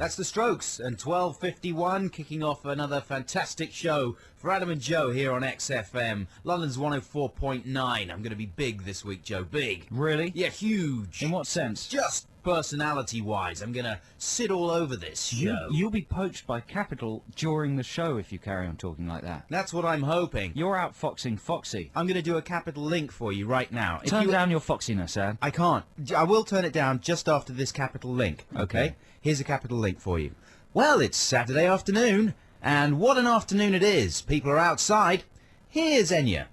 That's the Strokes, and 12:51, kicking off another fantastic show for Adam and Joe here on XFM. London's 104.9. I'm going to be big this week, Joe. Big. Really? Yeah, huge. In what sense? Just personality-wise. I'm going to sit all over this show. You'll be poached by Capital during the show if you carry on talking like that. That's what I'm hoping. You're outfoxing Foxy. I'm going to do a Capital link for you right now. Turn down your foxiness, Ad. I can't. I will turn it down just after this Capital link, okay? Here's a Capital link for you. Well, it's Saturday afternoon, and what an afternoon it is. People are outside. Here's Enya.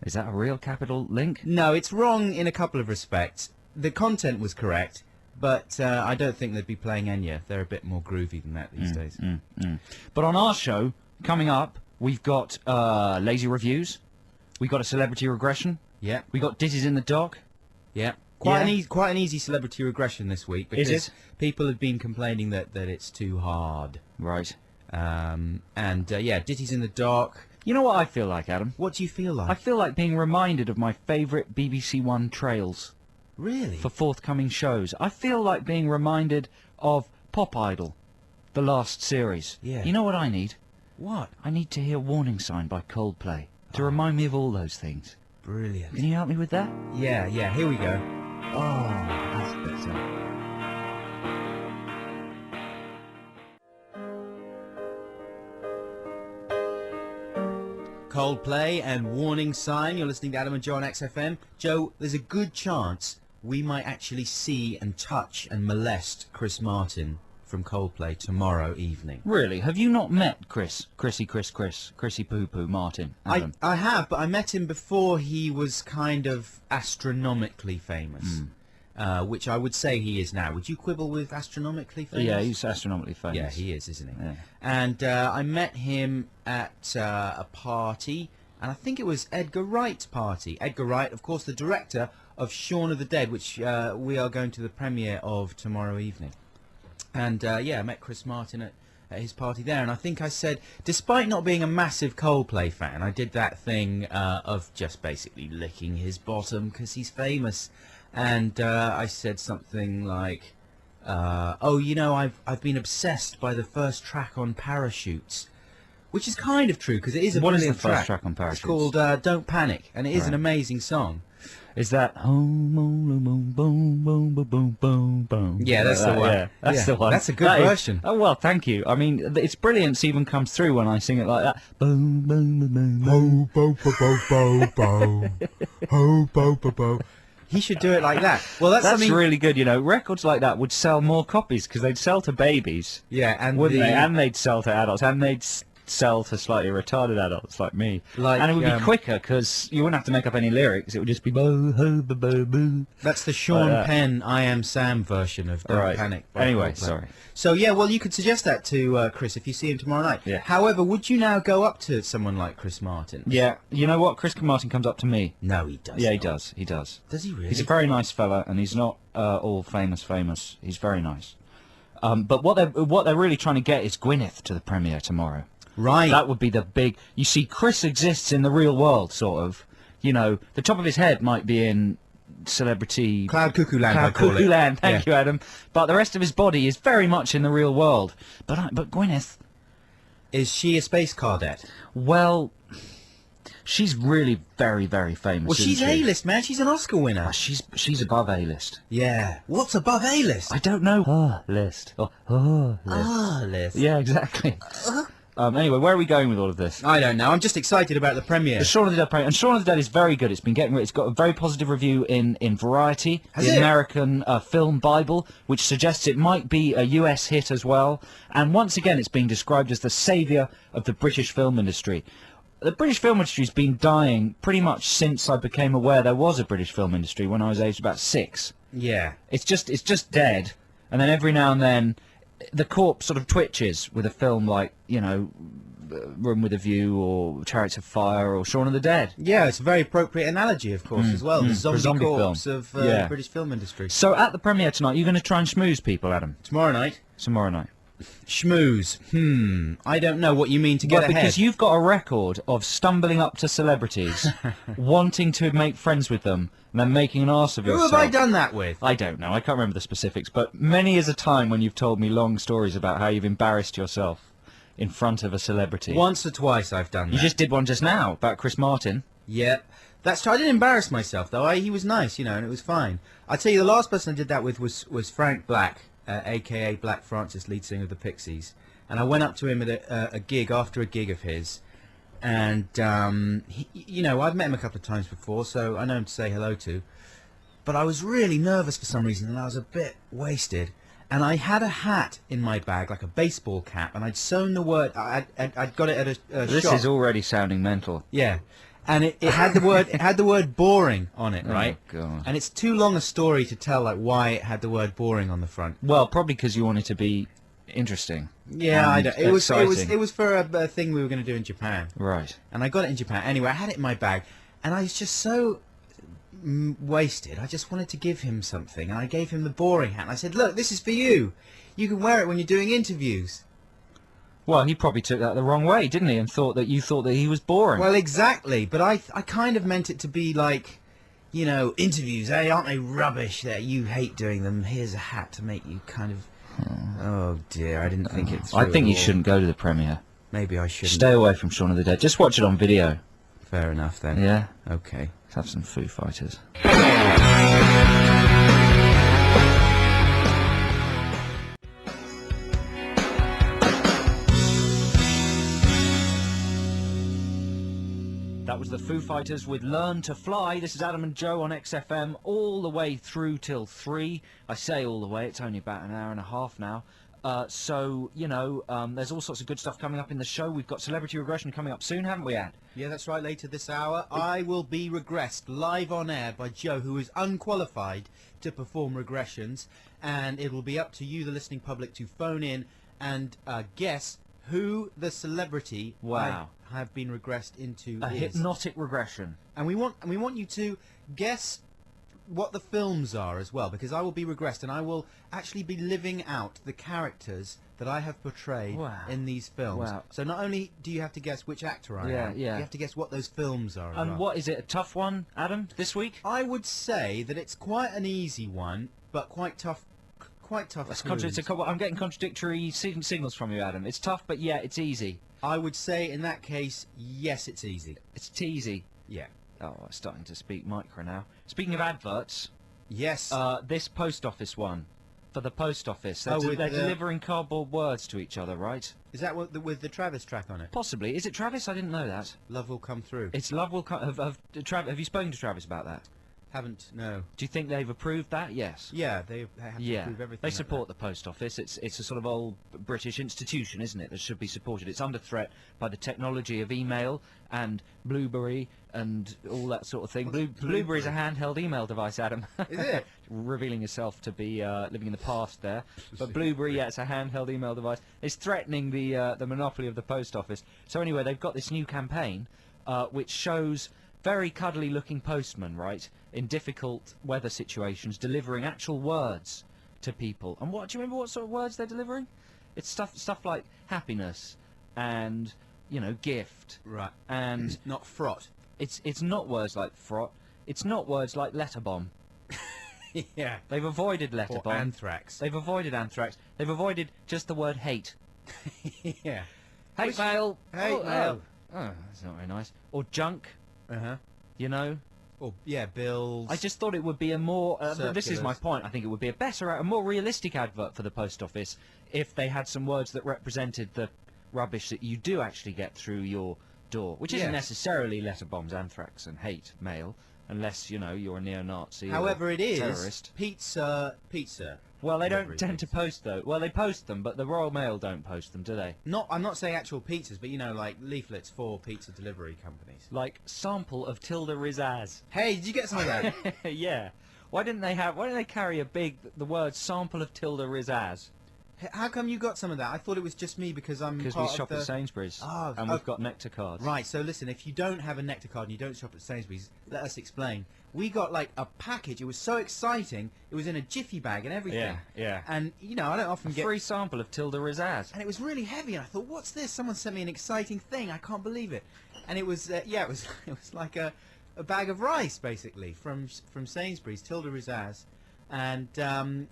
Is that a real Capital link? No, it's wrong in a couple of respects. The content was correct, but I don't think they'd be playing Enya. They're a bit more groovy than that these days. But on our show, coming up, we've got lazy reviews. We've got a celebrity regression. Yeah. We got Ditties in the Dock. Yeah. Quite an easy celebrity regression this week because Is it? people have been complaining that it's too hard. Right. Yeah, Ditties in the Dock. You know what I feel like, Adam? What do you feel like? I feel like being reminded of my favourite BBC One trails Really? for forthcoming shows. I feel like being reminded of Pop Idol, the last series. Yeah. You know what I need? What? I need to hear Warning Sign by Coldplay to remind me of all those things. Brilliant. Can you help me with that? Yeah, here we go. Oh, that's better. Coldplay and Warning Sign. You're listening to Adam and Joe on XFM. Joe, there's a good chance we might actually see and touch and molest Chris Martin from Coldplay tomorrow evening. Really? Have you not met Chrissy Poo Poo Martin? Adam? I have, but I met him before he was kind of astronomically famous, which I would say he is now. Would you quibble with astronomically famous? Yeah, he's astronomically famous. Yeah, he is, isn't he? Yeah. And I met him at a party, and I think it was Edgar Wright's party. Edgar Wright, of course, the director of Shaun of the Dead, which we are going to the premiere of tomorrow evening. And I met Chris Martin at his party there, and I think I said, despite not being a massive Coldplay fan, I did that thing of just basically licking his bottom because he's famous. And I said something like, oh, you know, I've been obsessed by the first track on Parachutes, which is kind of true because it is a brilliant What is the first track on Parachutes? It's called Don't Panic, and it is an amazing song. Is that boom boom boom boom boom boom boom boom? Yeah, that's the one. Yeah, that's the one. That's a good version. Oh well, thank you. I mean, its brilliance even comes through when I sing it like that. Boom boom boom boom. Ho bo bo bo bo bo. Ho bo bo bo. He should do it like that. Well, that's something really good. You know, records like that would sell more copies because they'd sell to babies. Yeah, and wouldn't they? And they'd sell to adults, and they'd sell to slightly retarded adults like me. And it would be quicker because you wouldn't have to make up any lyrics. It would just be bo ho bo bo boo. That's the Sean Penn I Am Sam version of Don't Panic. Anyway, sorry. So yeah, well, you could suggest that to Chris if you see him tomorrow night. Yeah. However, would you now go up to someone like Chris Martin? Yeah. You know what? Chris Martin comes up to me. No, he doesn't. Yeah, he does. He does. Does he really? He's a very nice fella, and he's not all famous. He's very nice. But what they're really trying to get is Gwyneth to the premiere tomorrow. Right. That would be the big... You see, Chris exists in the real world, sort of. You know, the top of his head might be in celebrity... Cloud Cuckoo Land, I call it. Cuckoo Land, thank you, Adam. But the rest of his body is very much in the real world. But Gwyneth... Is she a space cadet? Well, she's really very, very famous. Well, she's A-list, man. She's an Oscar winner. She's above A-list. Yeah. What's above A-list? I don't know. List. List. List. Yeah, exactly. Anyway, where are we going with all of this? I don't know. I'm just excited about the premiere. The Shaun of the Dead premiere. And Shaun of the Dead is very good. It's got a very positive review in Variety, the American Film Bible, which suggests it might be a US hit as well. And once again, it's being described as the saviour of the British film industry. The British film industry has been dying pretty much since I became aware there was a British film industry when I was aged about 6. Yeah. It's just dead. And then every now and then the corpse sort of twitches with a film like, you know, Room with a View or Chariots of Fire or Shaun of the Dead. Yeah, it's a very appropriate analogy, of course, as well. The zombie corpse of the British film industry. So at the premiere tonight, you're going to try and schmooze people, Adam? Tomorrow night. Tomorrow night. Schmooze. I don't know what you mean to get ahead. Because you've got a record of stumbling up to celebrities, wanting to make friends with them, and then making an arse of Who yourself. have I done that with? I don't know. I can't remember the specifics, but many is a time when you've told me long stories about how you've embarrassed yourself in front of a celebrity. Once or twice I've done that. You just did one just now about Chris Martin. Yep. That's true. I didn't embarrass myself, though. He was nice, you know, and it was fine. I tell you, the last person I did that with was Frank Black, a.k.a. Black Francis, lead singer of the Pixies. And I went up to him at a gig, after a gig of his. And, you know, I've met him a couple of times before, so I know him to say hello to. But I was really nervous for some reason, and I was a bit wasted. And I had a hat in my bag, like a baseball cap, and I'd sewn the word... I'd got it at a This shop. is already sounding mental. Yeah. And it had the word boring on it, right? Oh, God. And it's too long a story to tell, like, why it had the word boring on the front. Well, probably because you wanted to be interesting. Yeah, I don't. It was exciting. for a thing we were going to do in Japan. Right. And I got it in Japan. Anyway, I had it in my bag, and I was just so wasted. I just wanted to give him something, and I gave him the boring hat. And I said, "Look, this is for you. You can wear it when you're doing interviews." Well, he probably took that the wrong way, didn't he? And thought that you thought that he was boring. Well, exactly. But I kind of meant it to be like, you know, interviews, eh? Aren't they rubbish? That you hate doing them. Here's a hat to make you kind of... Oh, dear. I didn't think it through I think at you all. shouldn't go to the premiere. Maybe I shouldn't. Stay away from Shaun of the Dead. Just watch it on video. Fair enough, then. Yeah? Okay. Let's have some Foo Fighters. That was the Foo Fighters with Learn to Fly. This is Adam and Joe on XFM all the way through till 3. I say all the way, it's only about an hour and a half now. So, you know, there's all sorts of good stuff coming up in the show. We've got Celebrity Regression coming up soon, haven't we, Ad? Yeah, that's right. Later this hour, I will be regressed live on air by Joe, who is unqualified to perform regressions. And it will be up to you, the listening public, to phone in and guess who the celebrity Wow. I have been regressed into A is. hypnotic regression. And we want you to guess what the films are as well, because I will be regressed and I will actually be living out the characters that I have portrayed Wow. in these films. Wow. So not only do you have to guess which actor I Yeah, am, yeah. you have to guess what those films are as And well. what is it, a tough one, Adam, this week? I would say that it's quite an easy one, but quite tough. It's clues. I'm getting contradictory signals from you, Adam. It's tough, but yeah, it's easy. I would say in that case, yes, it's easy. It's teasy. Yeah. Oh, I'm starting to speak micro now. Speaking of adverts, Yes. this post office one, for the post office, Oh, they're with the- delivering cardboard words to each other, right? Is that what with the Travis track on it? Possibly. Is it Travis? I didn't know that. Love will come through. It's Love Will Come... Have you spoken to Travis about that? Haven't, no. Do you think they've approved that? Yes. Yeah, they have to Yeah, approve everything. they like support the post office. It's a sort of old British institution, isn't it, that should be supported. It's under threat by the technology of email and Blueberry and all that sort of thing. Blueberry's a handheld email device, Adam. Is it? Revealing yourself to be living in the past there. But Blueberry, yeah, it's a handheld email device. It's threatening the monopoly of the post office. So anyway, they've got this new campaign which shows very cuddly-looking postmen, right, in difficult weather situations, delivering actual words to people. And what do you remember? What sort of words they're delivering? It's stuff like happiness and, you know, gift. Right. And Not fraught. it's not words like fraught. It's not words like letter bomb. Yeah. They've avoided letter Or bomb. anthrax. They've avoided anthrax. They've avoided just the word hate. Yeah. Hate mail. Hate mail. Oh, that's not very nice. Or junk. Uh-huh. You know. Or, yeah, bills. I just thought it would be a more... this is my Circulars. point. I think it would be a more realistic advert for the post office if they had some words that represented the rubbish that you do actually get through your door, which isn't Yes. necessarily letter bombs, anthrax, and hate mail, unless, you know, you're a neo-Nazi However, or it is terrorist. pizza. Well, they don't delivery tend to things. post, though. Well, they post them, but the Royal Mail don't post them, do they? I'm not saying actual pizzas, but, you know, like leaflets for pizza delivery companies. Like, sample of Tilda Rizaz. Hey, did you get some of that? Yeah. Why didn't they carry the word sample of Tilda Rizaz? How come you got some of that? I thought it was just me because I'm Because we part of shop the... at Sainsbury's, Oh, and we've got Nectar cards. Right, so listen, if you don't have a Nectar card and you don't shop at Sainsbury's, let us explain. We got like a package. It was so exciting. It was in a jiffy bag and everything. Yeah, yeah. And, you know, I don't often get... Free sample of Tilda Rizaz. And it was really heavy, and I thought, what's this? Someone sent me an exciting thing. I can't believe it. And it was, yeah, it was like a bag of rice, basically, from Sainsbury's, Tilda Rizaz. And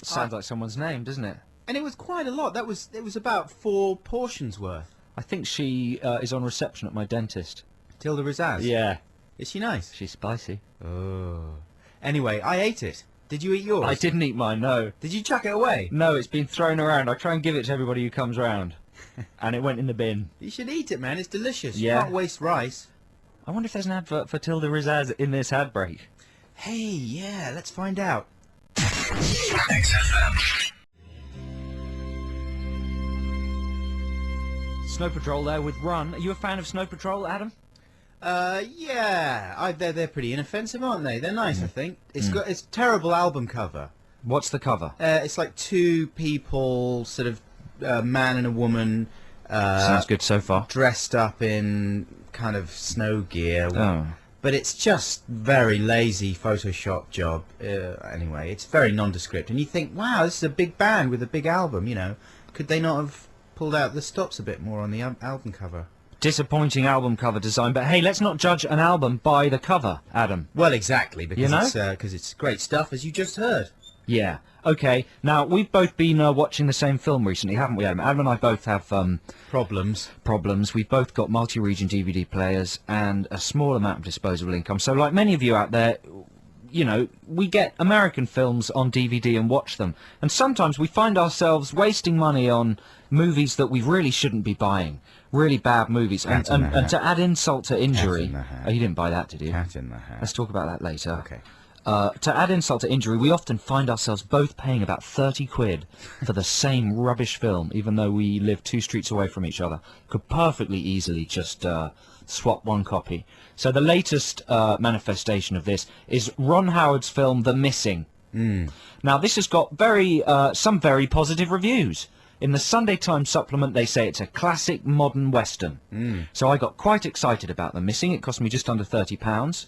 Sounds like someone's name, doesn't it? and it was quite a lot. It was about 4 portions worth. I think she is on reception at my dentist. Tilda Rizaz. Yeah. Is she nice? She's spicy. Oh. Anyway, I ate it. Did you eat yours? I didn't eat mine, no. Did you chuck it away? No, it's been thrown around. I try and give it to everybody who comes round. And it went in the bin. You should eat it, man. It's delicious. Yeah. You can't waste rice. I wonder if there's an advert for Tilda Rizaz in this ad break. Hey, yeah, let's find out. XFM. Snow Patrol there with Run. Are you a fan of Snow Patrol, Adam? Yeah. They're pretty inoffensive, aren't they? They're nice, I think. It's a terrible album cover. What's the cover? It's like 2 people, sort of a man and a woman, Sounds good so far. dressed up in kind of snow gear. Oh. But it's just very lazy Photoshop job. Anyway, it's very nondescript. And you think, wow, this is a big band with a big album, you know. Could they not have pulled out the stops a bit more on the album cover? Disappointing album cover design, but hey, let's not judge an album by the cover, Adam. Well, exactly, because You know? it's great stuff, as you just heard. Yeah. Okay. Now, we've both been watching the same film recently, haven't we, Adam? Adam and I both have Problems. problems. We've both got multi-region DVD players and a small amount of disposable income. So like many of you out there, you know, we get American films on DVD and watch them. And sometimes we find ourselves wasting money on movies that we really shouldn't be buying. Really bad movies. Cat in the And to add insult to injury... in the Hat. Oh, you didn't buy that, did you? Cat in the Hat. Let's talk about that later. Okay. To add insult to injury, we often find ourselves both paying about 30 quid for the same rubbish film, even though we live 2 streets away from each other. Could perfectly easily just swap one copy. So the latest manifestation of this is Ron Howard's film The Missing. Now this has got some very positive reviews. In the Sunday Times supplement they say it's a classic modern western. So I got quite excited about The Missing. It cost me just under £30.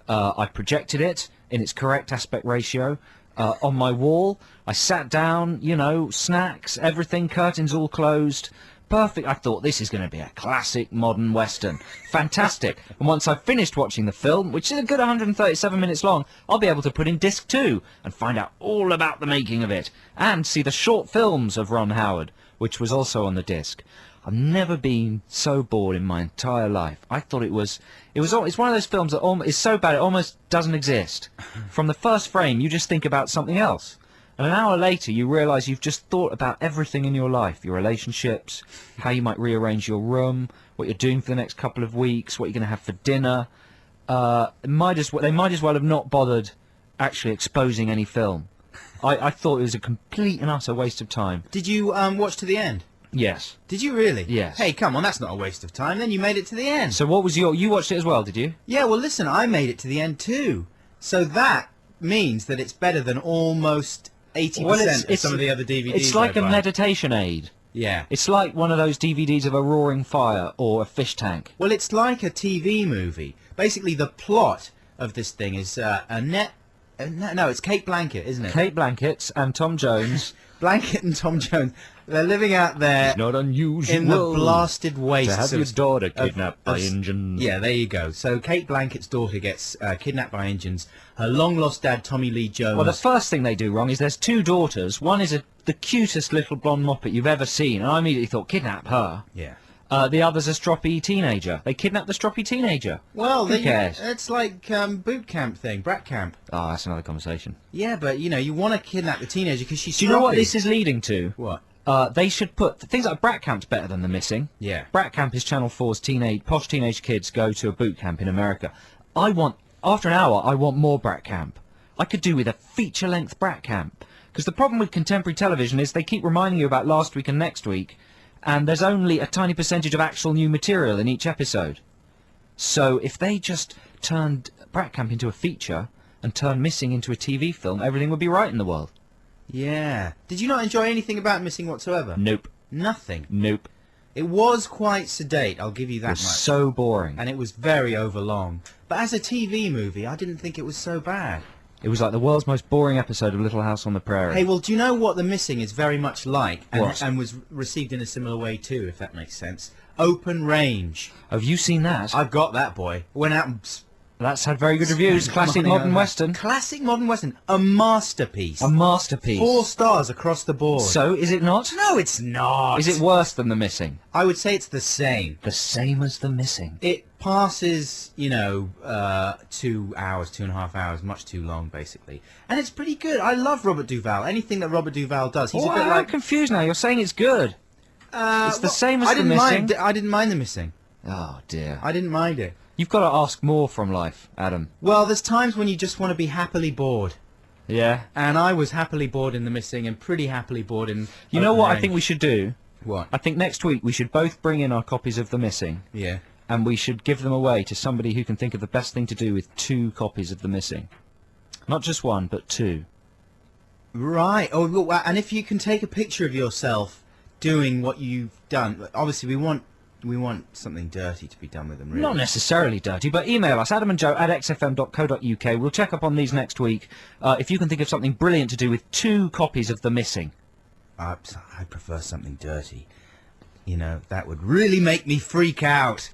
I projected it in its correct aspect ratio on my wall. I sat down, you know, snacks, everything, curtains all closed. Perfect. I thought this is going to be a classic modern western. Fantastic. And once I've finished watching the film, which is a good 137 minutes long, I'll be able to put in disc 2 and find out all about the making of it and see the short films of Ron Howard, which was also on the disc. I've never been so bored in my entire life. I thought it's one of those films that is so bad it almost doesn't exist. From the first frame, you just think about something else. And an hour later, you realise you've just thought about everything in your life, your relationships, how you might rearrange your room, what you're doing for the next couple of weeks, what you're going to have for dinner. They might as well have not bothered actually exposing any film. I thought it was a complete and utter waste of time. Did you watch to the end? Yes. Did you really? Yes. Hey, come on, that's not a waste of time. Then you made it to the end. So what was you watched it as well, did you? Yeah, well, listen, I made it to the end too. So that means that it's better than almost 80% of some of the other DVDs. It's like I a buy. meditation aid. Yeah. It's like one of those DVDs of a roaring fire or a fish tank. Well, it's like a TV movie. Basically, the plot of this thing is it's Kate Blanchett, isn't it? Kate Blankett and Tom Jones. Blanchett and Tom Jones. They're living out there It's not unusual in the blasted wastes to have your daughter kidnapped by Indians. Yeah, there you go. So Kate Blankett's daughter gets kidnapped by Indians. Her long-lost dad, Tommy Lee Jones... Well, the first thing they do wrong is there's 2 daughters. One is the cutest little blonde moppet you've ever seen, and I immediately thought, kidnap her. Yeah. The other's a stroppy teenager. They kidnap the stroppy teenager. Well, Who cares? It's like boot camp thing, brat camp. Oh, that's another conversation. Yeah, but, you know, you want to kidnap the teenager because she's Do you know what stroppy. this is leading to? What? They should put things like Brat Camp's better than The Missing. Yeah. Brat Camp is Channel 4's posh teenage kids go to a boot camp in America. After an hour, I want more Brat Camp. I could do with a feature-length Brat Camp. Because the problem with contemporary television is they keep reminding you about last week and next week, and there's only a tiny percentage of actual new material in each episode. So if they just turned Brat Camp into a feature and turned Missing into a TV film, everything would be right in the world. Yeah. Did you not enjoy anything about Missing whatsoever? Nope. Nothing. Nope. It was quite sedate, I'll give you that It much. was so boring. And it was very overlong. But as a TV movie, I didn't think it was so bad. It was like the world's most boring episode of Little House on the Prairie. Hey, well, do you know what The Missing is very much like? What? And was received in a similar way too, if that makes sense. Open Range. Have you seen that? I've got that, boy. Went out and... That's had very good reviews. Classic modern western. Classic modern western. A masterpiece. A masterpiece. 4 stars across the board. So, is it not? No, it's not. Is it worse than The Missing? I would say it's the same. The same as The Missing. It passes, 2 hours, 2.5 hours, much too long, basically. And it's pretty good. I love Robert Duvall. Anything that Robert Duvall does, he's a bit I'm like... confused now. You're saying it's good. It's the same as The Missing. I didn't mind The Missing. Oh, dear. I didn't mind it. You've got to ask more from life, Adam. Well, there's times when you just want to be happily bored. Yeah. And I was happily bored in The Missing and pretty happily bored in... You know what Range. I think we should do? What? I think next week we should both bring in our copies of The Missing. Yeah. And we should give them away to somebody who can think of the best thing to do with 2 copies of The Missing. Not just 1, but 2. Right. Oh, well, and if you can take a picture of yourself doing what you've done, obviously we want something dirty to be done with them, really. Not necessarily dirty, but email us, adamandjoe@xfm.co.uk. We'll check up on these next week. If you can think of something brilliant to do with 2 copies of The Missing. I prefer something dirty. That would really make me freak out.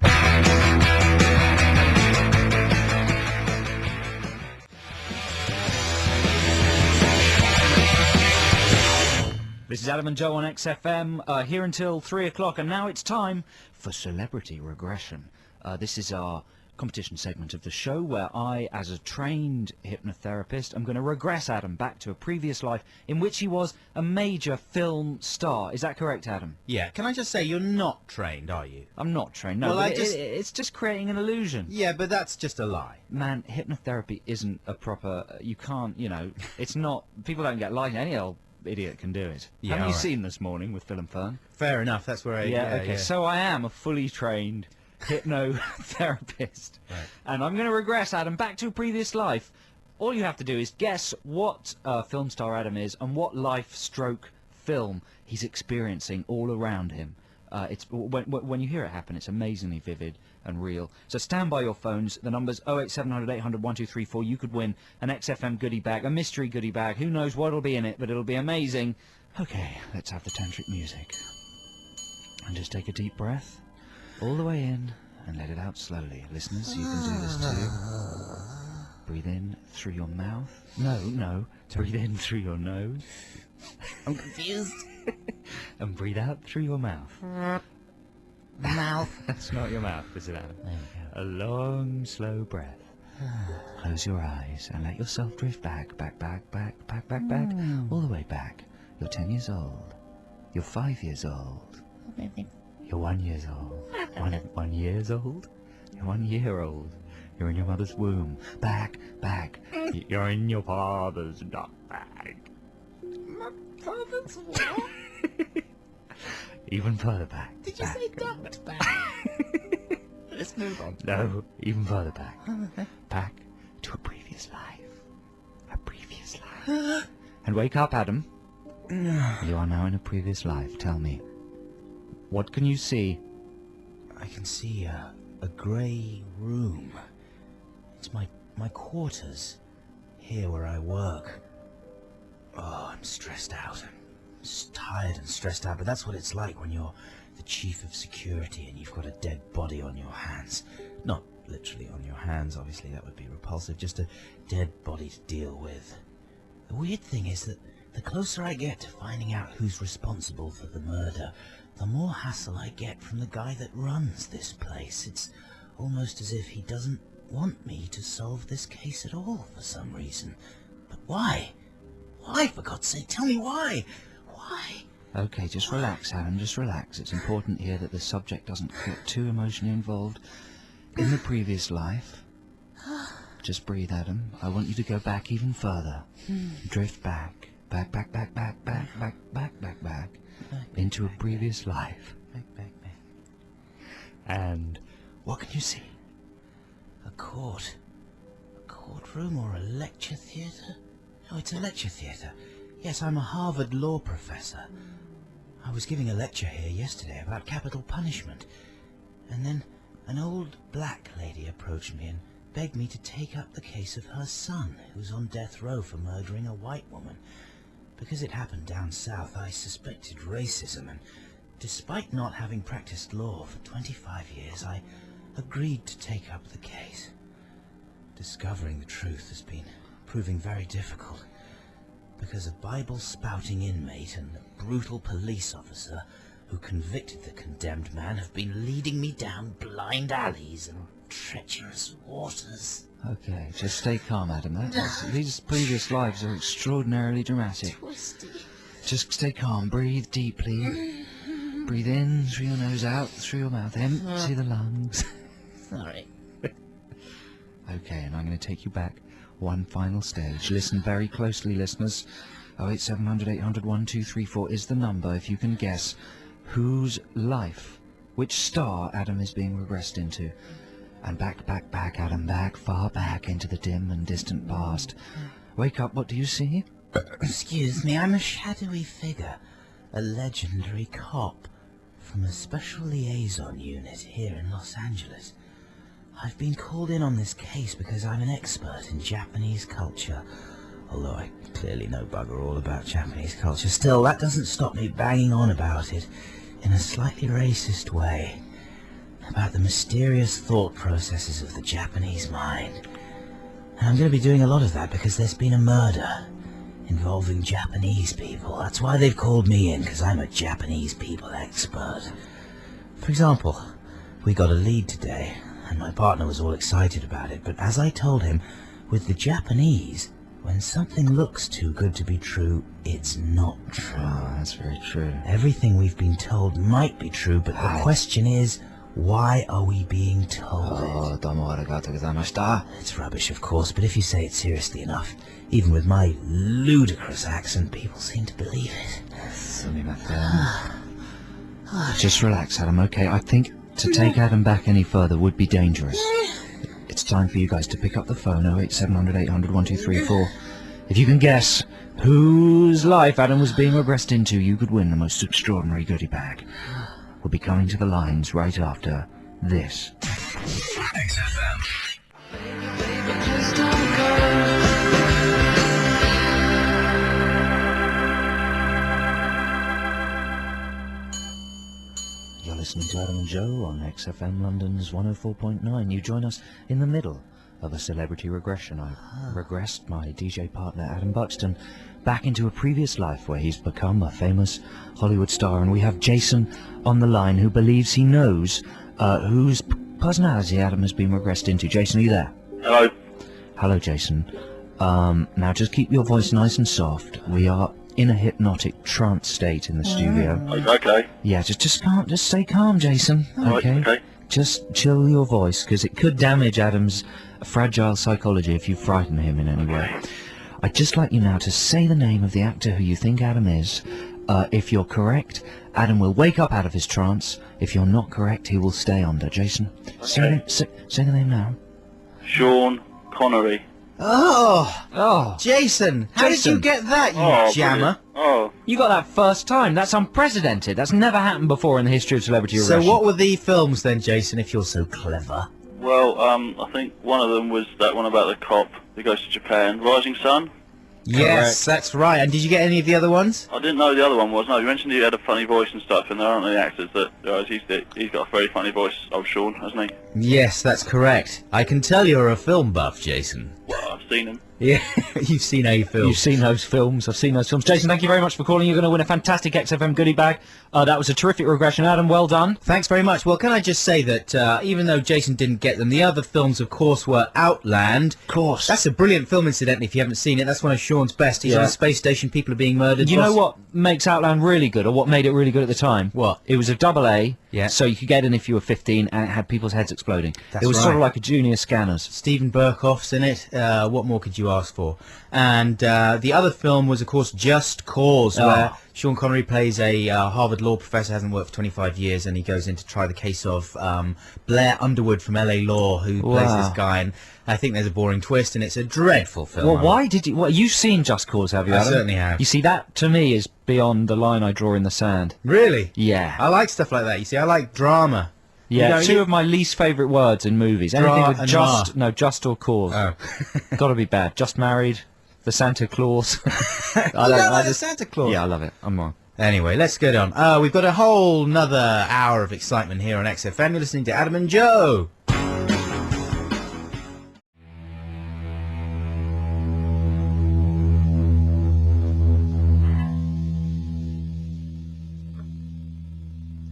This is Adam and Joe on XFM, here until 3 o'clock, and now it's time for Celebrity Regression. This is our competition segment of the show where I, as a trained hypnotherapist, am going to regress Adam back to a previous life in which he was a major film star. Is that correct, Adam? Yeah. Can I just say, you're not trained, are you? I'm not trained, no, Well, but it's just creating an illusion. Yeah, but that's just a lie. Man, hypnotherapy isn't a proper... You can't, it's not... People don't get light. Any old idiot can do it. Yeah, Haven't you alright. seen This Morning with Phil and Fern? Fair enough. That's where I... Okay. So I am a fully trained hypnotherapist. Right. And I'm going to regress Adam back to a previous life. All you have to do is guess what film star Adam is and what life stroke film he's experiencing all around him. It's when you hear it happen, it's amazingly vivid and real. So stand by your phones. The number's 08700 800 1234. You could win an XFM goodie bag, a mystery goodie bag. Who knows what'll be in it, but it'll be amazing. Okay, let's have the tantric music. And just take a deep breath all the way in and let it out slowly. Listeners, you can do this too. Breathe in through your mouth. No. Breathe in through your nose. I'm confused. And breathe out through your mouth. Mouth. That's not your mouth, is it, Adam? There we go. A long, slow breath. Close your eyes and let yourself drift back, all the way back. You're 10 years old. You're 5 years old. You're 1 year old. 1 years old. You're 1 year old. You're in your mother's womb. Back. You're in your father's duck bag. My father's what? Even further back. Did you say ducked back? Let's move on. No, even further back. Back to a previous life. And wake up, Adam. You are now in a previous life. Tell me. What can you see? I can see a grey room. It's my quarters. Here where I work. Oh, I'm stressed out. I'm tired and stressed out, but that's what it's like when you're the chief of security and you've got a dead body on your hands. Not literally on your hands, obviously, that would be repulsive. Just a dead body to deal with. The weird thing is that the closer I get to finding out who's responsible for the murder, the more hassle I get from the guy that runs this place. It's almost as if he doesn't want me to solve this case at all for some reason. But why? Why, for God's sake? Tell me why? Why? Okay, just relax, Adam, just relax. It's important here that the subject doesn't get too emotionally involved. In the previous life, just breathe, Adam. I want you to go back even further. Drift back. Back. Into a previous life. Back. And what can you see? A court. A courtroom or a lecture theatre? Oh, it's a lecture theatre. Yes, I'm a Harvard law professor. I was giving a lecture here yesterday about capital punishment, and then an old black lady approached me and begged me to take up the case of her son, who's on death row for murdering a white woman. Because it happened down south, I suspected racism, and despite not having practiced law for 25 years, I agreed to take up the case. Discovering the truth has been proving very difficult, because a Bible-spouting inmate and a brutal police officer who convicted the condemned man have been leading me down blind alleys and treacherous waters. Okay, just stay calm, Adam. These previous lives are extraordinarily dramatic. Twisty. Just stay calm. Breathe deeply. Breathe in through your nose, out through your mouth. Empty the lungs. Sorry. Okay, and I'm going to take you back one final stage. Listen very closely, listeners. 08700 800 1234 is the number if you can guess whose life, which star Adam is being regressed into. And back, back, back, Adam, back, far back into the dim and distant past. Wake up, what do you see? Excuse me, I'm a shadowy figure, a legendary cop from a special liaison unit here in Los Angeles. I've been called in on this case because I'm an expert in Japanese culture, although I clearly know bugger all about Japanese culture. Still, that doesn't stop me banging on about it in a slightly racist way, about the mysterious thought processes of the Japanese mind. And I'm going to be doing a lot of that because there's been a murder involving Japanese people. That's why they've called me in, because I'm a Japanese people expert. For example, we got a lead today, and my partner was all excited about it, but as I told him, with the Japanese, when something looks too good to be true, it's not true. Oh, that's very true. Everything we've been told might be true, but the question is, why are we being told it? Domo arigatou gozaimashita. It's rubbish, of course, but if you say it seriously enough, even with my ludicrous accent, people seem to believe it. Just relax, Adam, okay? I think to take Adam back any further would be dangerous. It's time for you guys to pick up the phone, 08700 800 1234. If you can guess whose life Adam was being regressed into, you could win the most extraordinary goodie bag. We'll be coming to the lines right after this. XFM. You're listening to Adam and Joe on XFM London's 104.9. You join us in the middle of a celebrity regression. I've regressed my DJ partner Adam Buxton back into a previous life where he's become a famous Hollywood star, and we have Jason on the line who believes he knows whose personality Adam has been regressed into. Jason, are you there? Hello. Hello, Jason. Now just keep your voice nice and soft. We are in a hypnotic trance state in the studio. Okay. Yeah, just stay calm, Jason. Okay. Right, okay. Just chill your voice, because it could damage Adam's fragile psychology if you frighten him in any way. I'd just like you now to say the name of the actor who you think Adam is. If you're correct, Adam will wake up out of his trance. If you're not correct, he will stay under. Jason, say the name now. Sean Connery. Oh, Jason, how did Jason. you get that, you Oh, jammer? brilliant. Oh, You got that first time. That's unprecedented. That's never happened before in the history of celebrity regression. So what were the films then, Jason, if you're so clever? well, I think one of them was that one about the cop who goes to Japan. Rising Sun? Yes, that's right. And did you get any of the other ones? I didn't know the other one was. No, you mentioned he had a funny voice and stuff, and there aren't any actors that... he's got a very funny voice, old Sean, hasn't he? Yes, that's correct. I can tell you're a film buff, Jason. Well, I've seen him. Yeah, you've seen a film. You've seen those films. I've seen those films. Jason, thank you very much for calling. You're going to win a fantastic XFM goodie bag. That was a terrific regression. Adam, well done. Thanks very much. Well, can I just say that even though Jason didn't get them, the other films, of course, were Outland. Of course. That's a brilliant film, incidentally, if you haven't seen it. That's one of Sean's best. He's Yeah. on a space station, people are being murdered. You know what makes Outland really good, or what made it really good at the time? What? It was a double A, Yeah. so you could get in if you were 15, and it had people's heads exploding. That's it was sort of right. like a Junior Scanners. Stephen Burkhoff's in it. What more could you ask for. And the other film was, of course, Just Cause, where Sean Connery plays a Harvard law professor, hasn't worked for 25 years, and he goes in to try the case of Blair Underwood from LA Law, who plays this guy. And I think there's a boring twist, and it's a dreadful film. Well, why did you... Well, you've seen Just Cause, have you, Adam? I certainly have. You see, that, to me, is beyond the line I draw in the sand. Really? Yeah. I like stuff like that. You see, I like drama. Yeah, two of my least favourite words in movies. Anything with just... No, just or cause. Oh. Gotta be bad. Just Married, The Santa Claus. I don't like the Santa Claus. Yeah, I love it. I'm on. Anyway, let's get on. We've got a whole another hour of excitement here on XFM. You're listening to Adam and Joe.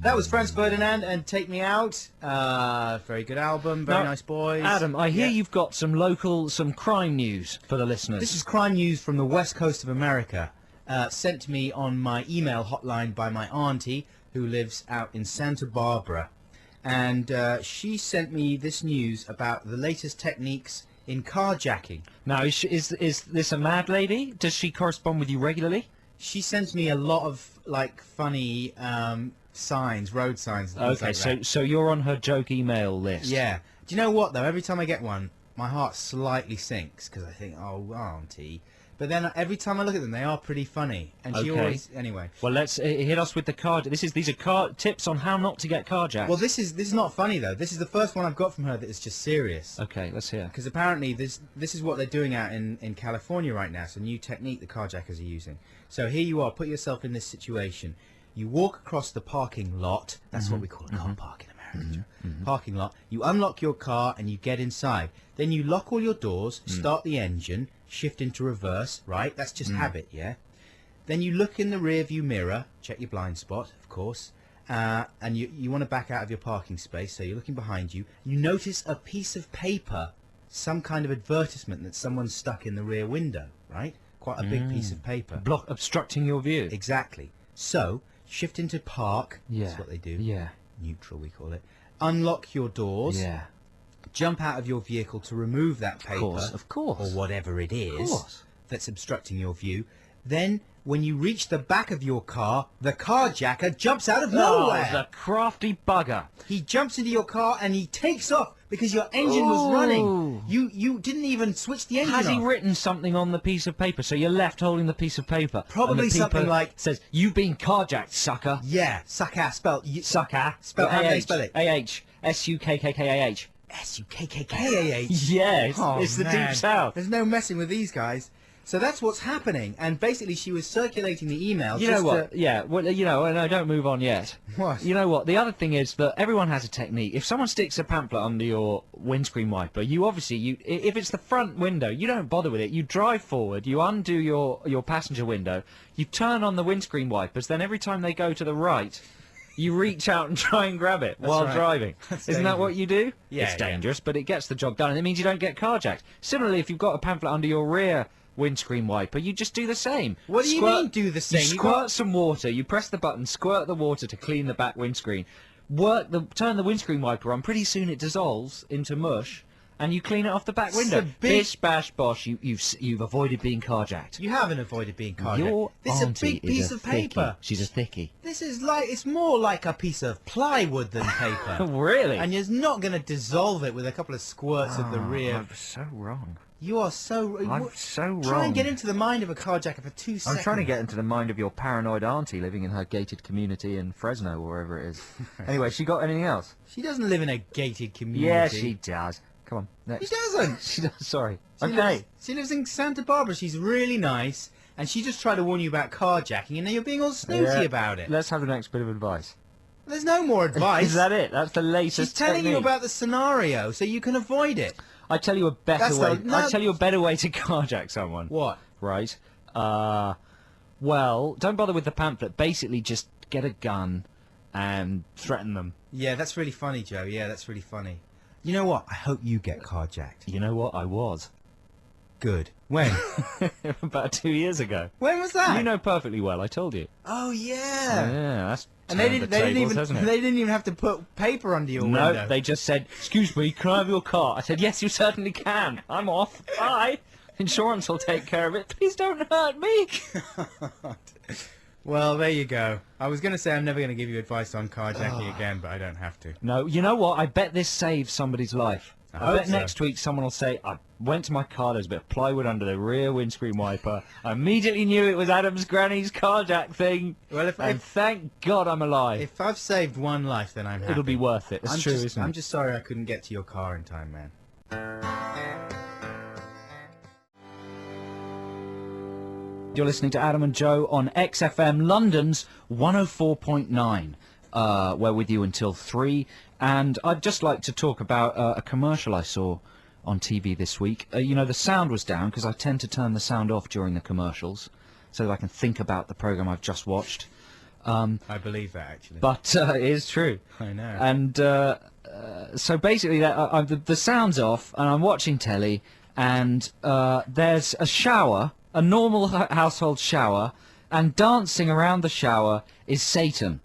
That was Franz Ferdinand and Take Me Out. Very good album, very nice boys. Adam, I hear you've got some crime news for the listeners. This is crime news from the west coast of America, sent to me on my email hotline by my auntie, who lives out in Santa Barbara. And she sent me this news about the latest techniques in carjacking. Now, is this a mad lady? Does she correspond with you regularly? She sends me a lot of, like, funny... signs, road signs. And things like that. So you're on her joke email list. Yeah. Do you know what though? Every time I get one, my heart slightly sinks because I think, oh, auntie. But then every time I look at them, they are pretty funny. And she always, anyway. Well, let's hit us with the card. These are tips on how not to get carjacked. Well, this is not funny though. This is the first one I've got from her that is just serious. Okay, let's hear. Because apparently this is what they're doing out in California right now. It's a new technique the carjackers are using. So here you are. Put yourself in this situation. You walk across the parking lot. That's what we call a car park in America. Parking lot. You unlock your car and you get inside. Then you lock all your doors, start the engine, shift into reverse, right? That's just habit, yeah? Then you look in the rear view mirror, check your blind spot, of course, and you want to back out of your parking space, so you're looking behind you. You notice a piece of paper, some kind of advertisement that someone's stuck in the rear window, right? Quite a big piece of paper. Obstructing your view. Exactly. So... shift into park. Yeah. That's what they do. Yeah. Neutral, we call it. Unlock your doors. Yeah. Jump out of your vehicle to remove that paper. Of course. Or whatever it is. Of course. That's obstructing your view. Then, when you reach the back of your car, the carjacker jumps out of nowhere. Oh, the crafty bugger. He jumps into your car and he takes off because your engine was running. You didn't even switch the engine Has he off. written something on the piece of paper? So you're left holding the piece of paper. Probably and the something paper like... says, "You've been carjacked, sucker." Yeah, sucker, spelled... Sucker. Spell, how do they spell it? A-H. S-U-K-K-K-A-H. S-U-K-K-K-A-H? Yeah, Oh, it's the man. Deep South. There's no messing with these guys. So that's what's happening. And basically she was circulating the email. You know what? Yeah, well, you know, and I don't move on yet. What? You know what? The other thing is that everyone has a technique. If someone sticks a pamphlet under your windscreen wiper, you obviously, if it's the front window, you don't bother with it. You drive forward, you undo your passenger window, you turn on the windscreen wipers, then every time they go to the right, you reach out and try and grab it while right. driving. Isn't that what you do? Yeah, it's dangerous, but it gets the job done, and it means you don't get carjacked. Similarly, if you've got a pamphlet under your rear windscreen wiper, you just do the same. What do you mean do the same? You squirt some water, you press the button, squirt the water to clean the back windscreen. Turn the windscreen wiper on, pretty soon it dissolves into mush, and you clean it off the back window. Bish, bash, bosh, you've avoided being carjacked. You haven't avoided being carjacked. Your This is a auntie big piece of paper. She's a thickie. This is like, it's more like a piece of plywood than paper. Really? And you're not going to dissolve it with a couple of squirts of the rear. I'm so wrong. You are so... I'm so wrong. Try and get into the mind of a carjacker for 2 seconds. I'm trying to get into the mind of your paranoid auntie living in her gated community in Fresno or wherever it is. Anyway, she got anything else? She doesn't live in a gated community. Yeah, she does. Come on, next. She doesn't. She does, sorry. She lives in Santa Barbara. She's really nice. And she just tried to warn you about carjacking, and now you're being all snooty about it. Let's have the next bit of advice. There's no more advice. Is that it? That's the latest She's telling you technique. about the scenario so you can avoid it. I tell you a better way. No. I tell you a better way to carjack someone. What? Right. Well, don't bother with the pamphlet. Basically, just get a gun and threaten them. Yeah, that's really funny, Joe. Yeah, that's really funny. You know what? I hope you get carjacked. You know what? I was. Good. When? About 2 years ago. When was that? You know perfectly well. I told you. Oh yeah. Yeah, that's And they turned didn't the tables, hasn't it? they didn't even have to put paper under your window. No, they just said, "Excuse me, can I have your car?" I said, "Yes, you certainly can. I'm off. Bye." Insurance will take care of it. Please don't hurt me. Well, there you go. I was going to say I'm never going to give you advice on carjacking again, but I don't have to. No, you know what? I bet this saves somebody's life. I hope bet so. next week someone will say, I went to my car, there's a bit of plywood under the rear windscreen wiper. I immediately knew it was Adam's granny's carjack thing. Well, And thank God I'm alive. if I've saved one life, then I'm happy. It'll be worth it. It's true, isn't it? I'm just sorry I couldn't get to your car in time, man. You're listening to Adam and Joe on XFM London's 104.9. We're with you until 3. And I'd just like to talk about a commercial I saw on TV this week. You know, the sound was down because I tend to turn the sound off during the commercials so that I can think about the programme I've just watched. I believe that, actually. But it is true. I know. And so basically the sound's off and I'm watching telly and there's a shower, a normal household shower, and dancing around the shower is Satan.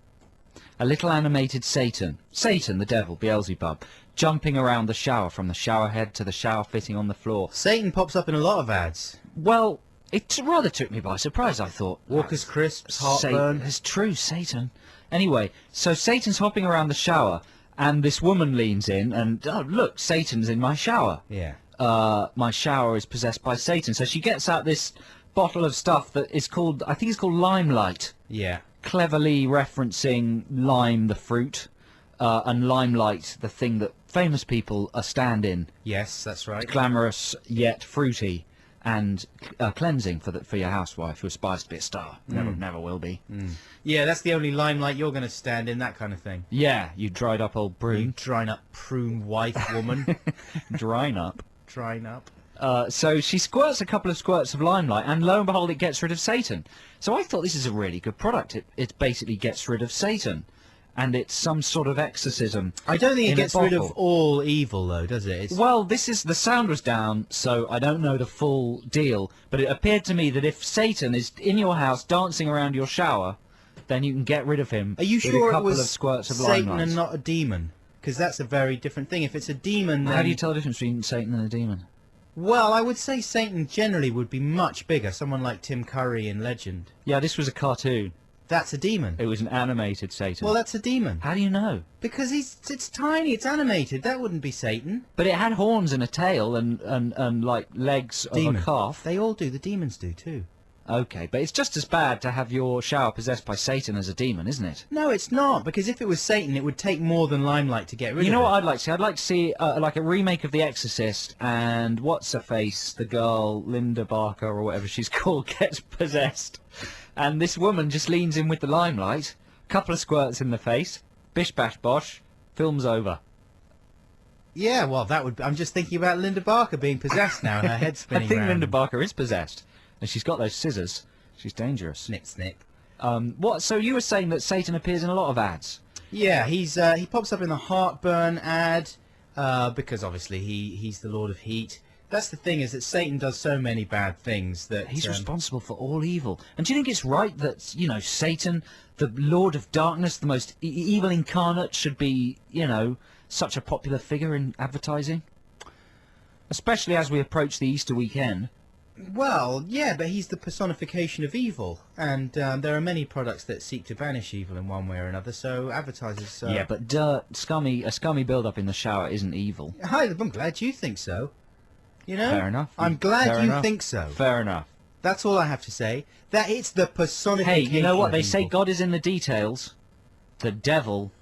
A little animated Satan. Satan, the devil, Beelzebub, jumping around the shower from the shower head to the shower fitting on the floor. Satan pops up in a lot of ads. Well, it rather took me by surprise, I thought. Walker's Crisps, heartburn. It's true, Satan. Anyway, so Satan's hopping around the shower, and this woman leans in, and, oh, look, Satan's in my shower. Yeah. My shower is possessed by Satan. So she gets out this bottle of stuff that is called, I think it's called Limelight. Yeah. Cleverly referencing lime, the fruit, and limelight, the thing that famous people stand in. Yes, that's right. Glamorous yet fruity, and cleansing for your housewife who aspires to be a star. Never will be. Yeah, that's the only limelight you're going to stand in, that kind of thing. Yeah, you dried up old You prune. drying up prune wife woman. Drying up. Drying up. So she squirts a couple of squirts of limelight, and lo and behold, it gets rid of Satan. So I thought this is a really good product. It basically gets rid of Satan, and it's some sort of exorcism. I don't think it in a gets rid of bottle. all evil, though, does it? It's... Well, the sound was down, so I don't know the full deal, but it appeared to me that if Satan is in your house dancing around your shower, then you can get rid of him Are you with sure a it couple was of squirts of Satan limelight. and not a demon? Because that's a very different thing. If it's a demon, then... How do you tell the difference between Satan and a demon? Well, I would say Satan generally would be much bigger. Someone like Tim Curry in Legend. Yeah, this was a cartoon. That's a demon. It was an animated Satan. Well, that's a demon. How do you know? Because it's tiny, it's animated. That wouldn't be Satan. But it had horns and a tail and like legs of Demon. a calf. They all do. The demons do, too. Okay, but it's just as bad to have your shower possessed by Satan as a demon, isn't it? No, it's not. Because if it was Satan, it would take more than limelight to get rid of it. You know what I'd like to see? I'd like to see like a remake of The Exorcist, and what's her face, the girl Linda Barker or whatever she's called, gets possessed, and this woman just leans in with the limelight, couple of squirts in the face, bish bash bosh, film's over. Yeah, well, that would... I'm just thinking about Linda Barker being possessed now. Her head's spinning I think round. Linda Barker is possessed, and she's got those scissors. She's dangerous. Snip, snip. What? So you were saying that Satan appears in a lot of ads? Yeah, he pops up in the heartburn ad because obviously he's the Lord of Heat. That's the thing, is that Satan does so many bad things that He's responsible for all evil. And do you think it's right that, you know, Satan, the Lord of Darkness, the most evil incarnate, should be, you know, such a popular figure in advertising? Especially as we approach the Easter weekend. Well, yeah, but he's the personification of evil, and there are many products that seek to banish evil in one way or another. So advertisers. Yeah, but dirt, a scummy build-up in the shower isn't evil. Hi, I'm glad you think so. You know. Fair enough. I'm glad Fair you enough. think so. Fair enough. That's all I have to say. That it's the Hey, personification. you know what? They of say evil. God is in the details. The devil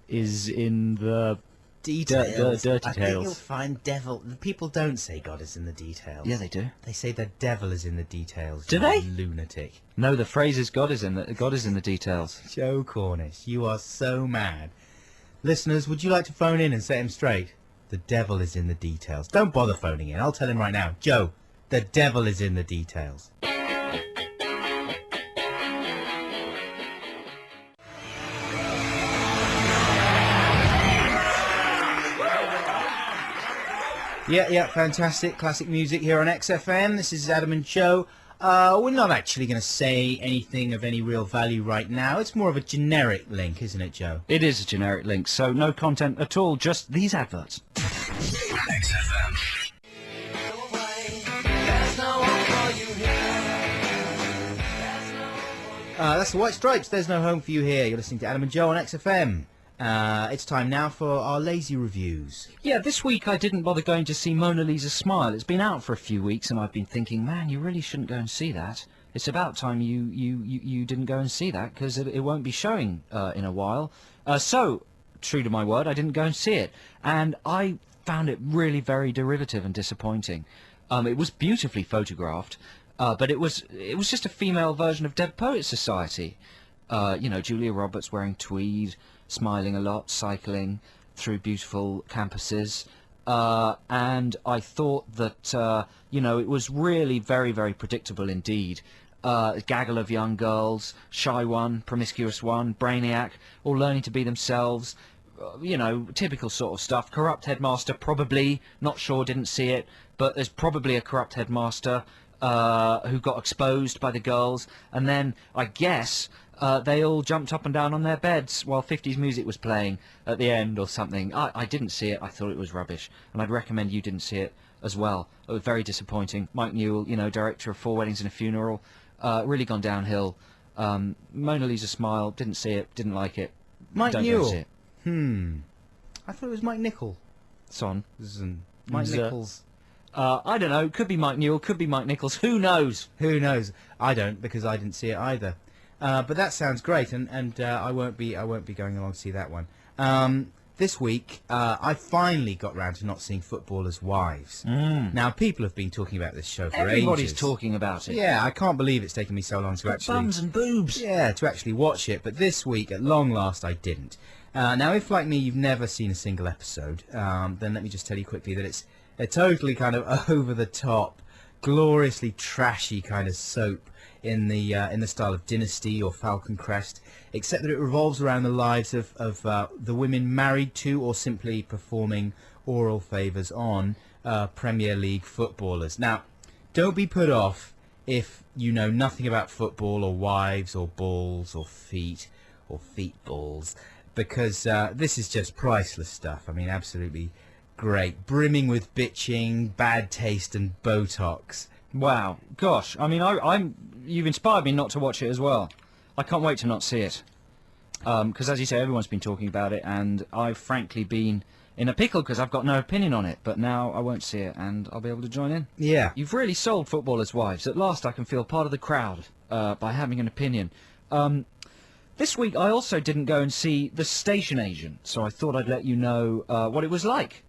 is in the... Details. dirty I think tales. you'll find devil. People don't say God is in the details. Yeah, they do. They say the devil is in the details. Do you they? Lunatic. No, the phrase is God is in the details. Joe Cornish, you are so mad. Listeners, would you like to phone in and set him straight? The devil is in the details. Don't bother phoning in. I'll tell him right now. Joe, the devil is in the details. Yeah, fantastic. Classic music here on XFM. This is Adam and Joe. We're not actually going to say anything of any real value right now. It's more of a generic link, isn't it, Joe? It is a generic link, so no content at all, just these adverts. XFM. That's the White Stripes. There's no home for you here. You're listening to Adam and Joe on XFM. It's time now for our lazy reviews. Yeah, this week I didn't bother going to see Mona Lisa's Smile. It's been out for a few weeks, and I've been thinking, man, you really shouldn't go and see that. It's about time you didn't go and see that, because it won't be showing in a while. So, true to my word, I didn't go and see it. And I found it really very derivative and disappointing. It was beautifully photographed, but it was just a female version of Dead Poets Society. You know, Julia Roberts wearing tweed, smiling a lot, cycling through beautiful campuses. And I thought that, you know, it was really very, very predictable indeed. A gaggle of young girls, shy one, promiscuous one, brainiac, all learning to be themselves. You know, typical sort of stuff. Corrupt headmaster, probably, not sure, didn't see it, but there's probably a corrupt headmaster who got exposed by the girls, and then, I guess, they all jumped up and down on their beds while 50s music was playing at the end or something. I didn't see it. I thought it was rubbish, and I'd recommend you didn't see it as well. It was very disappointing. Mike Newell, you know, director of Four Weddings and a Funeral, really gone downhill. Mona Lisa Smile, didn't see it, didn't like it. Mike Don't go Newell. see it. I thought it was Mike Nichol. Son. Mike Nichols. I don't know. Could be Mike Newell, could be Mike Nichols. Who knows? Who knows? I don't, because I didn't see it either. But that sounds great, and I won't be going along to see that one. This week, I finally got round to not seeing Footballers' Wives. Now, people have been talking about this show for Everybody's ages. talking about it. Yeah, I can't believe it's taken me so long to actually... Bums and boobs. Yeah, to actually watch it. But this week, at long last, I didn't. Now, if, like me, you've never seen a single episode, then let me just tell you quickly that it's a totally kind of over-the-top, gloriously trashy kind of soap in the style of Dynasty or Falcon Crest, except that it revolves around the lives of the women married to or simply performing oral favours on Premier League footballers. Now, don't be put off if you know nothing about football or wives or balls or feet balls, because this is just priceless stuff. I mean, absolutely great, brimming with bitching, bad taste and Botox. Wow, gosh, I mean, you've inspired me not to watch it as well. I can't wait to not see it. Because, as you say, everyone's been talking about it, and I've frankly been in a pickle because I've got no opinion on it. But now I won't see it, and I'll be able to join in. Yeah. You've really sold Footballers' Wives. At last I can feel part of the crowd by having an opinion. This week I also didn't go and see The Station Agent, so I thought I'd let you know what it was like.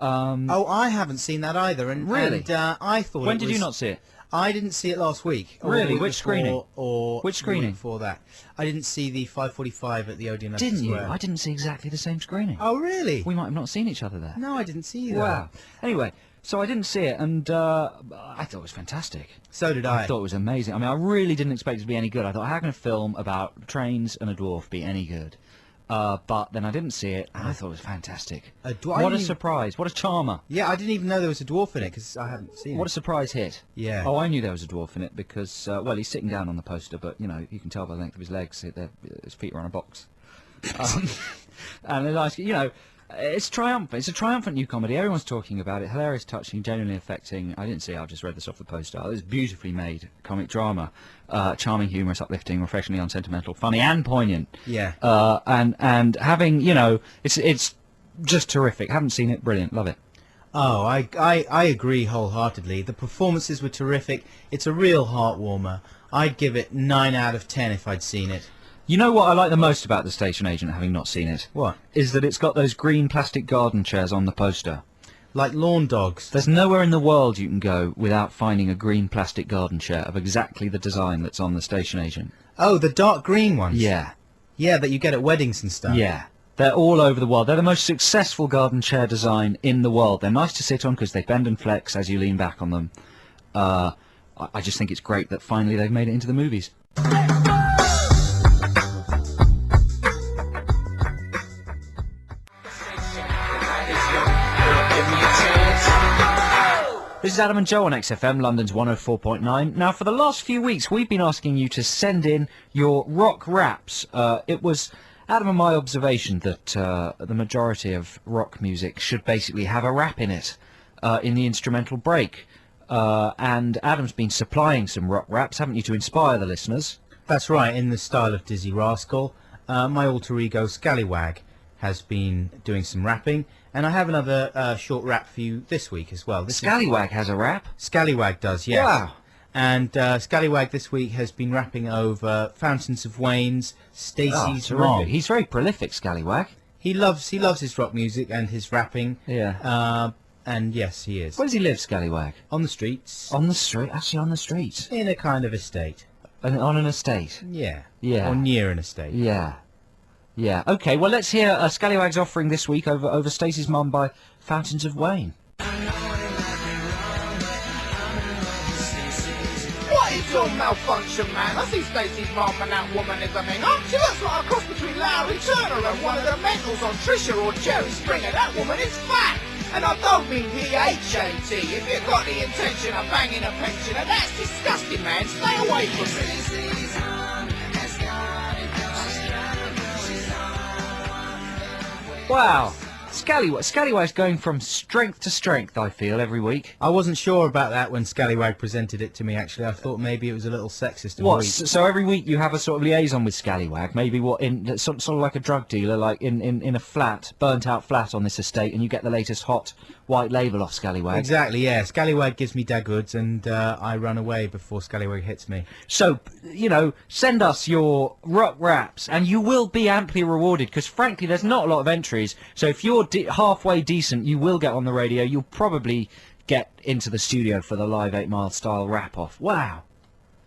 Oh, I haven't seen that either. And Really? And, I thought. When it did was, you not see it? I didn't see it last week. Or Really? the week Which before, screening? Or Which the screening? week before that. I didn't see the 5:45 at the Odeon Leicester Didn't you? Square. I didn't see exactly the same screening. Oh, really? We might have not seen each other there. No, I didn't see either. Wow. Anyway, so I didn't see it, and I thought it was fantastic. So did I I. thought it was amazing. I mean, I really didn't expect it to be any good. I thought, how can a film about trains and a dwarf be any good? But then I didn't see it, and I thought it was fantastic. I What a didn't- surprise. What a charmer. Yeah, I didn't even know there was a dwarf in it because I hadn't seen What a it. surprise hit. Yeah. Oh, I knew there was a dwarf in it because, well, he's sitting down on the poster, but, you know, you can tell by the length of his legs, his feet are on a box. And it's like, you know, it's triumphant. It's a triumphant new comedy. Everyone's talking about it. Hilarious, touching, genuinely affecting. I didn't see it. I've just read this off the poster. It was beautifully made comic drama. Charming, humorous, uplifting, refreshingly unsentimental, funny and poignant. Yeah. And having, you know, it's just terrific. Haven't seen it. Brilliant. Love it. Oh, I agree wholeheartedly. The performances were terrific. It's a real heart warmer. I'd give it 9 out of 10 if I'd seen it. You know what I like the most about The Station Agent, having not seen it? What? Is that it's got those green plastic garden chairs on the poster. Like lawn dogs. There's nowhere in the world you can go without finding a green plastic garden chair of exactly the design that's on The Station Agent. Oh, the dark green ones. Yeah. Yeah, that you get at weddings and stuff. Yeah. They're all over the world. They're the most successful garden chair design in the world. They're nice to sit on because they bend and flex as you lean back on them. I just think it's great that finally they've made it into the movies. This is Adam and Joe on XFM, London's 104.9. Now, for the last few weeks, we've been asking you to send in your rock raps. It was Adam and my observation that the majority of rock music should basically have a rap in it, in the instrumental break. And Adam's been supplying some rock raps, haven't you, to inspire the listeners? That's right, in the style of Dizzy Rascal. My alter ego, Scallywag, has been doing some rapping, and I have another short rap for you this week as well. Scallywag has a rap? Scallywag does, yes. Wow. And Scallywag this week has been rapping over Fountains of Wayne's, Stacey's terrific. Mom. He's very prolific, Scallywag. He loves his rock music and his rapping. Yeah. And yes, he is. Where does he live, Scallywag? On the streets. On the street? Actually, on the street. In a kind of estate. On an estate? Yeah. Yeah. Or near an estate. Yeah. Yeah. Okay, well, let's hear Scallywag's offering this week over Stacey's Mum by Fountains of Wayne. What is your malfunction, man? I see Stacey's mom and that woman is a thing. Oh, she looks like a cross between Larry Turner and one of the mentals on Trisha or Jerry Springer. That woman is fat. And I don't mean P-H-A-T. If you've got the intention of banging a pensioner, that's disgusting, man. Stay away from me. Wow. Scallywag's going from strength to strength, I feel, every week. I wasn't sure about that when Scallywag presented it to me, actually. I thought maybe it was a little sexist of What? a week. So every week you have a sort of liaison with Scallywag, maybe sort of like a drug dealer, like in a flat, burnt-out flat on this estate, and you get the latest hot white label off Scallywag. Exactly, yeah. Scallywag gives me dagoods, and I run away before Scallywag hits me. So, send us your rock raps, and you will be amply rewarded, because frankly, there's not a lot of entries. So if you're halfway decent, you will get on the radio. You'll probably get into the studio for the live 8 Mile style rap-off. Wow.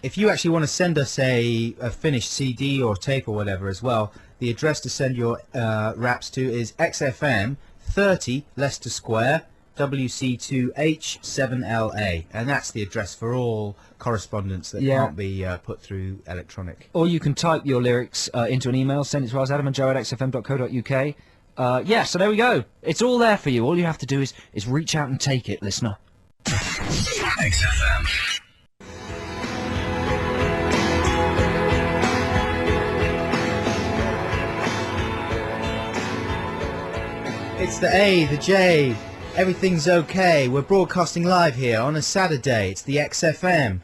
If you actually want to send us a finished CD or tape or whatever as well, the address to send your raps to is XFM 30 Leicester Square, WC2H7LA, and that's the address for all correspondence that can't be put through electronic. Or you can type your lyrics into an email, send it to us, adamandjoe@xfm.co.uk. So there we go. It's all there for you. All you have to do is reach out and take it, listener. XFM. It's the A, the J, everything's okay. We're broadcasting live here on a Saturday. It's the XFM.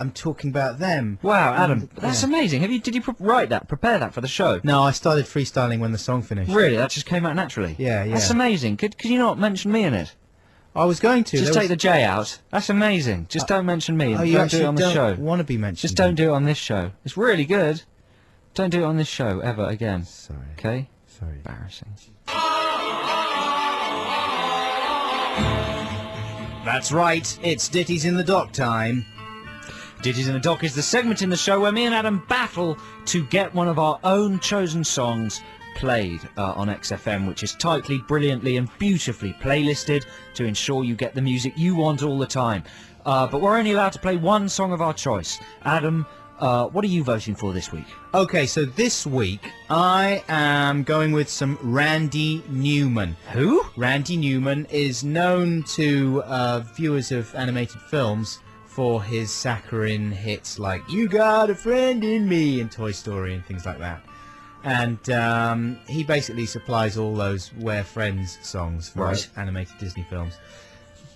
I'm talking about them. Wow, Adam, that's amazing. Did you prepare that for the show? No, I started freestyling when the song finished. Really? That just came out naturally? Yeah. That's amazing. Could you not mention me in it? I was going to. Just take the J out. That's amazing. Just don't mention me. Oh, you don't actually do it on the show. don't want to be mentioned. Just don't do it on this show. It's really good. Don't do it on this show ever again. Sorry. Okay? Sorry. Embarrassing. That's right. It's Ditties in the Dock time. Ditties in the Dock is the segment in the show where me and Adam battle to get one of our own chosen songs played on XFM, which is tightly, brilliantly and beautifully playlisted to ensure you get the music you want all the time. But we're only allowed to play one song of our choice. Adam, what are you voting for this week? Okay, so this week I am going with some Randy Newman. Who? Randy Newman is known to viewers of animated films for his saccharine hits like "You Got a Friend in Me" and Toy Story and things like that. And he basically supplies all those We're Friends songs for animated Disney films.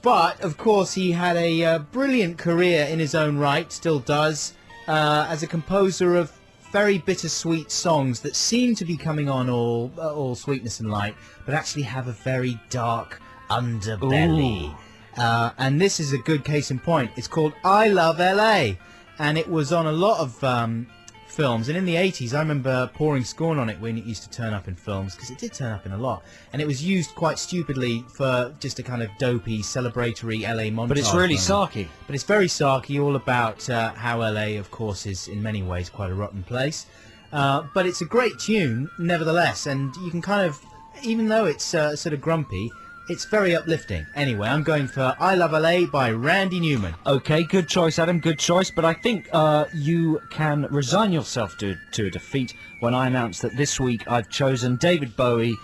But, of course, he had a brilliant career in his own right, still does, as a composer of very bittersweet songs that seem to be coming on all sweetness and light, but actually have a very dark underbelly. And this is a good case in point. It's called I Love L.A., and it was on a lot of films, and in the 80s I remember pouring scorn on it when it used to turn up in films, because it did turn up in a lot, and it was used quite stupidly for just a kind of dopey, celebratory LA montage. But it's really moment. sarky. But it's very sarky, all about how LA, of course, is in many ways quite a rotten place. But it's a great tune, nevertheless, and you can kind of, even though it's sort of grumpy, it's very uplifting. Anyway, I'm going for I Love LA by Randy Newman. Okay, good choice, Adam, good choice. But I think you can resign yourself to a defeat when I announce that this week I've chosen David Bowie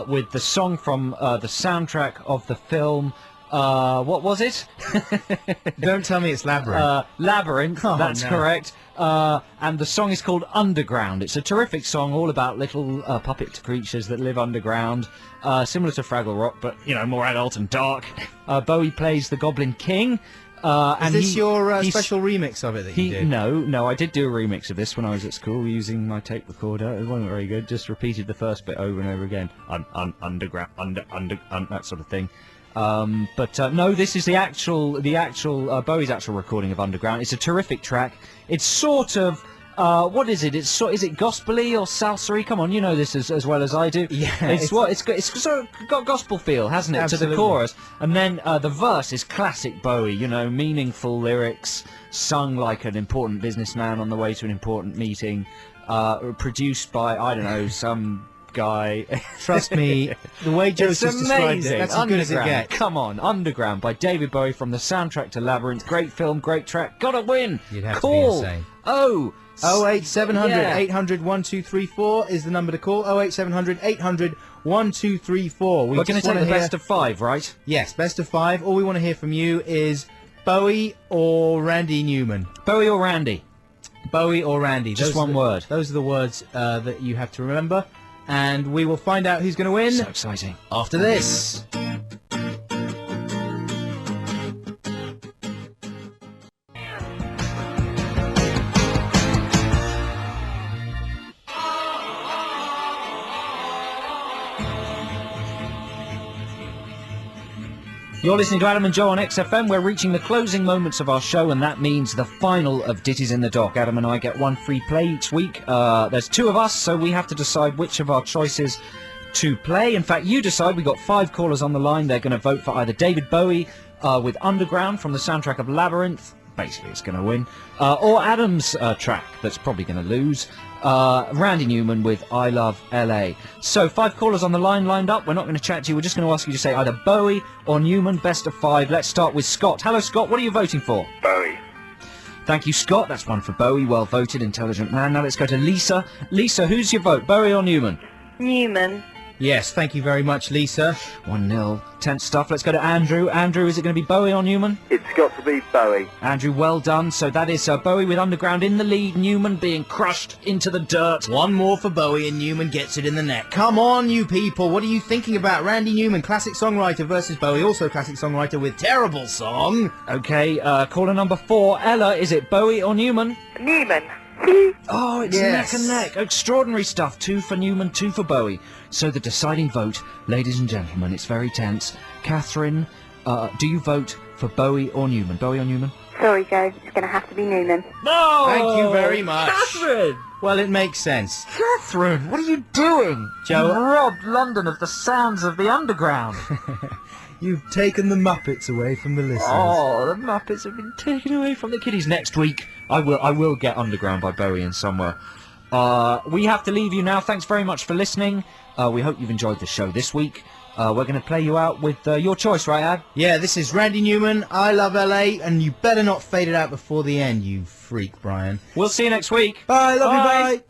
with the song from the soundtrack of the film. What was it? Don't tell me it's Labyrinth. Labyrinth, Oh, that's no. correct. And the song is called Underground. It's a terrific song all about little puppet creatures that live underground, similar to Fraggle Rock, but, more adult and dark. Bowie plays the Goblin King, Is this your special remix of it that you did? No, I did do a remix of this when I was at school using my tape recorder. It wasn't very good. Just repeated the first bit over and over again. Underground, that sort of thing. No, this is the actual Bowie's actual recording of Underground. It's a terrific track. It's sort of. What is it? Is it gospel-y or salsa-y? Come on, you know this as well as I do. Yeah, it's sort of got gospel feel, hasn't it, Absolutely. to the chorus? And then the verse is classic Bowie, you know, meaningful lyrics, sung like an important businessman on the way to an important meeting, produced by, I don't know, some guy. Trust me, the way Joe It's just described amazing. it, that's as good as it Underground. gets. Come on, Underground by David Bowie from the soundtrack to Labyrinth. Great film, great track. Gotta win. You'd have to be Call. insane. 08700 800 1234 is the number to call. 08700 800 1234. We're going to take the best of 5, right? Yes, best of 5. All we want to hear from you is Bowie or Randy Newman. Bowie or Randy? Bowie or Randy. Just one word. Those are the words that you have to remember. And we will find out who's going to win So exciting. after this. You're listening to Adam and Joe on XFM. We're reaching the closing moments of our show, and that means the final of Ditties in the Dock. Adam and I get one free play each week. There's 2 of us, so we have to decide which of our choices to play. In fact, you decide. We've got 5 callers on the line. They're going to vote for either David Bowie with Underground from the soundtrack of Labyrinth. Basically, it's going to win. Or Adam's track that's probably going to lose. Randy Newman with I Love LA. So 5 callers on the line lined up. We're not going to chat to you. We're just going to ask you to say either Bowie or Newman, best of 5. Let's start with Scott. Hello, Scott. What are you voting for? Bowie. Thank you, Scott. That's one for Bowie. Well voted, intelligent man. Now let's go to Lisa. Lisa, who's your vote? Bowie or Newman? Newman. Yes, thank you very much, Lisa. 1-0. Tense stuff. Let's go to Andrew. Andrew, is it going to be Bowie or Newman? It's got to be Bowie. Andrew, well done. So that is Bowie with Underground in the lead. Newman being crushed into the dirt. One more for Bowie and Newman gets it in the net. Come on, you people. What are you thinking about? Randy Newman, classic songwriter versus Bowie, also classic songwriter with terrible song. Okay, caller number 4. Ella, is it Bowie or Newman? Newman. Oh, it's Yes. neck and neck. Extraordinary stuff. 2 for Newman, 2 for Bowie. So the deciding vote, ladies and gentlemen, it's very tense. Catherine, do you vote for Bowie or Newman? Bowie or Newman? Sorry, Joe. It's going to have to be Newman. No! Thank you very much. Catherine! Well, it makes sense. Catherine, what are you doing? Joe- You robbed London of the sounds of the underground. You've taken the Muppets away from the listeners. Oh, the Muppets have been taken away from the kiddies. Next week, I will get Underground by Bowie in somewhere. We have to leave you now. Thanks very much for listening. We hope you've enjoyed the show this week. We're going to play you out with your choice, right, Ad? Yeah, this is Randy Newman, I Love LA, and you better not fade it out before the end, you freak, Brian. We'll see you next week. Bye, love you, bye.